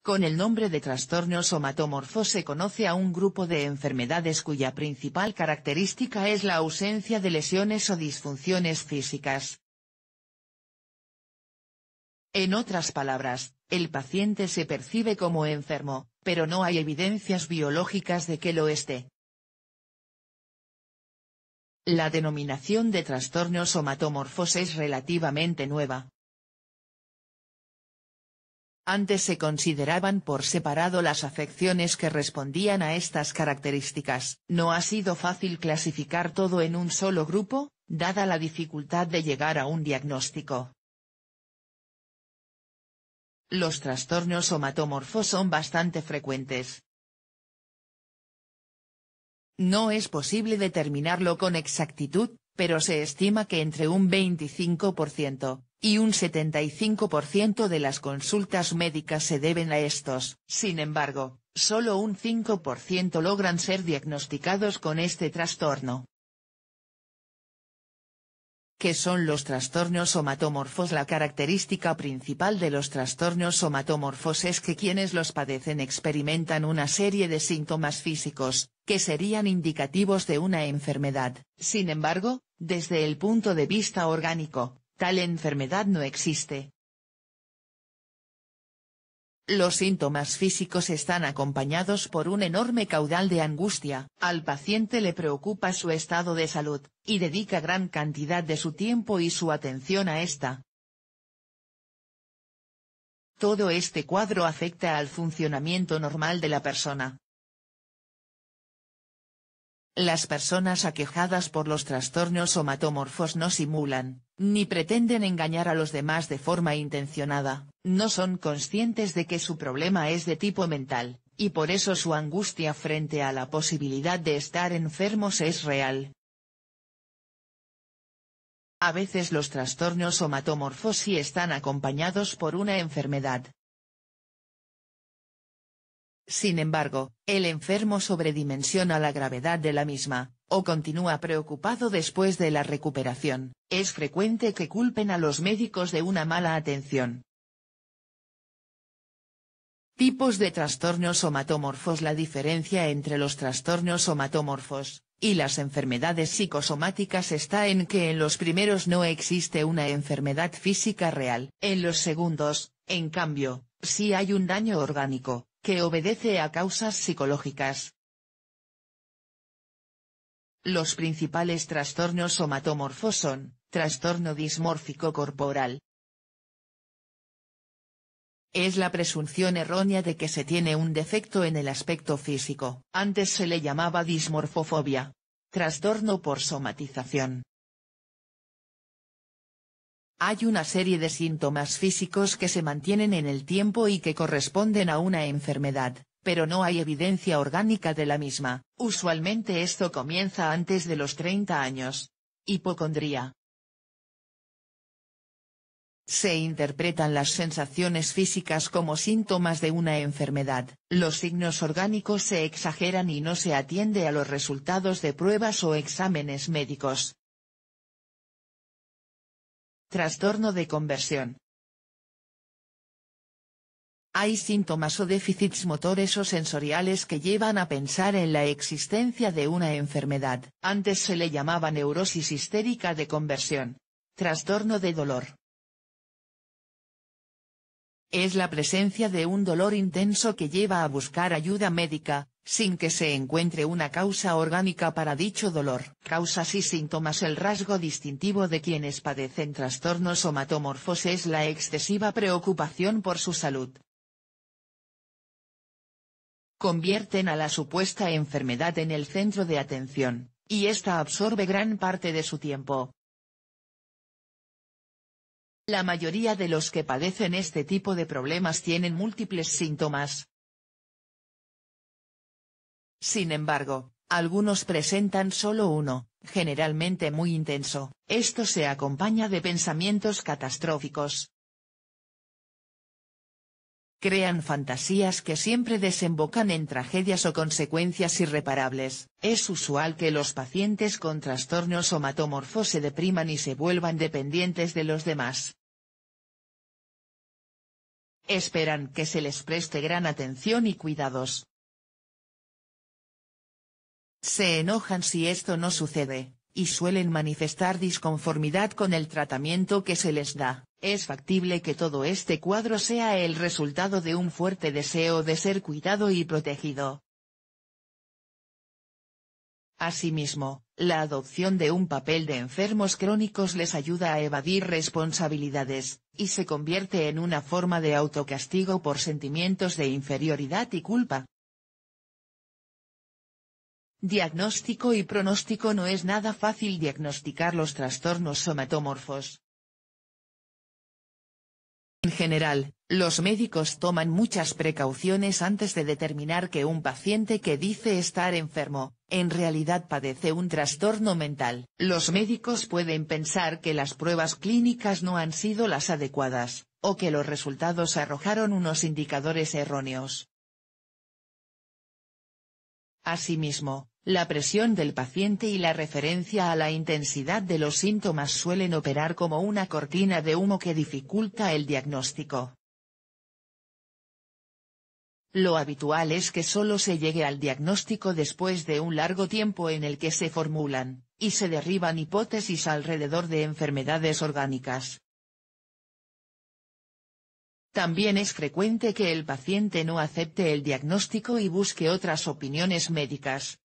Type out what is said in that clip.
Con el nombre de trastorno somatomorfo se conoce a un grupo de enfermedades cuya principal característica es la ausencia de lesiones o disfunciones físicas. En otras palabras, el paciente se percibe como enfermo, pero no hay evidencias biológicas de que lo esté. La denominación de trastornos somatomorfos es relativamente nueva. Antes se consideraban por separado las afecciones que respondían a estas características. No ha sido fácil clasificar todo en un solo grupo, dada la dificultad de llegar a un diagnóstico. Los trastornos somatomorfos son bastante frecuentes. No es posible determinarlo con exactitud, pero se estima que entre un 25% y un 75% de las consultas médicas se deben a estos. Sin embargo, solo un 5% logran ser diagnosticados con este trastorno. ¿Qué son los trastornos somatomorfos? La característica principal de los trastornos somatomorfos es que quienes los padecen experimentan una serie de síntomas físicos, que serían indicativos de una enfermedad. Sin embargo, desde el punto de vista orgánico, tal enfermedad no existe. Los síntomas físicos están acompañados por un enorme caudal de angustia. Al paciente le preocupa su estado de salud, y dedica gran cantidad de su tiempo y su atención a esta. Todo este cuadro afecta al funcionamiento normal de la persona. Las personas aquejadas por los trastornos somatomorfos no simulan, ni pretenden engañar a los demás de forma intencionada. No son conscientes de que su problema es de tipo mental, y por eso su angustia frente a la posibilidad de estar enfermos es real. A veces los trastornos somatomorfos sí están acompañados por una enfermedad. Sin embargo, el enfermo sobredimensiona la gravedad de la misma, o continúa preocupado después de la recuperación. Es frecuente que culpen a los médicos de una mala atención. Tipos de trastornos somatomorfos. La diferencia entre los trastornos somatomorfos y las enfermedades psicosomáticas está en que en los primeros no existe una enfermedad física real. En los segundos, en cambio, sí hay un daño orgánico, que obedece a causas psicológicas. Los principales trastornos somatomorfos son: trastorno dismórfico corporal. Es la presunción errónea de que se tiene un defecto en el aspecto físico. Antes se le llamaba dismorfofobia. Trastorno por somatización. Hay una serie de síntomas físicos que se mantienen en el tiempo y que corresponden a una enfermedad, pero no hay evidencia orgánica de la misma. Usualmente esto comienza antes de los 30 años. Hipocondría. Se interpretan las sensaciones físicas como síntomas de una enfermedad. Los signos orgánicos se exageran y no se atiende a los resultados de pruebas o exámenes médicos. Trastorno de conversión. Hay síntomas o déficits motores o sensoriales que llevan a pensar en la existencia de una enfermedad. Antes se le llamaba neurosis histérica de conversión. Trastorno de dolor. Es la presencia de un dolor intenso que lleva a buscar ayuda médica, sin que se encuentre una causa orgánica para dicho dolor. Causas y síntomas. El rasgo distintivo de quienes padecen trastornos somatomorfos es la excesiva preocupación por su salud. Convierten a la supuesta enfermedad en el centro de atención, y esta absorbe gran parte de su tiempo. La mayoría de los que padecen este tipo de problemas tienen múltiples síntomas. Sin embargo, algunos presentan solo uno, generalmente muy intenso. Esto se acompaña de pensamientos catastróficos. Crean fantasías que siempre desembocan en tragedias o consecuencias irreparables. Es usual que los pacientes con trastornos somatomorfos se depriman y se vuelvan dependientes de los demás. esperan que se les preste gran atención y cuidados. Se enojan si esto no sucede, y suelen manifestar disconformidad con el tratamiento que se les da. Es factible que todo este cuadro sea el resultado de un fuerte deseo de ser cuidado y protegido. Asimismo, la adopción de un papel de enfermos crónicos les ayuda a evadir responsabilidades, y se convierte en una forma de autocastigo por sentimientos de inferioridad y culpa. Diagnóstico y pronóstico. No es nada fácil diagnosticar los trastornos somatomorfos. En general, los médicos toman muchas precauciones antes de determinar que un paciente que dice estar enfermo, en realidad padece un trastorno mental. Los médicos pueden pensar que las pruebas clínicas no han sido las adecuadas, o que los resultados arrojaron unos indicadores erróneos. Asimismo, la presión del paciente y la referencia a la intensidad de los síntomas suelen operar como una cortina de humo que dificulta el diagnóstico. Lo habitual es que solo se llegue al diagnóstico después de un largo tiempo en el que se formulan, y se derriban hipótesis alrededor de enfermedades orgánicas. También es frecuente que el paciente no acepte el diagnóstico y busque otras opiniones médicas,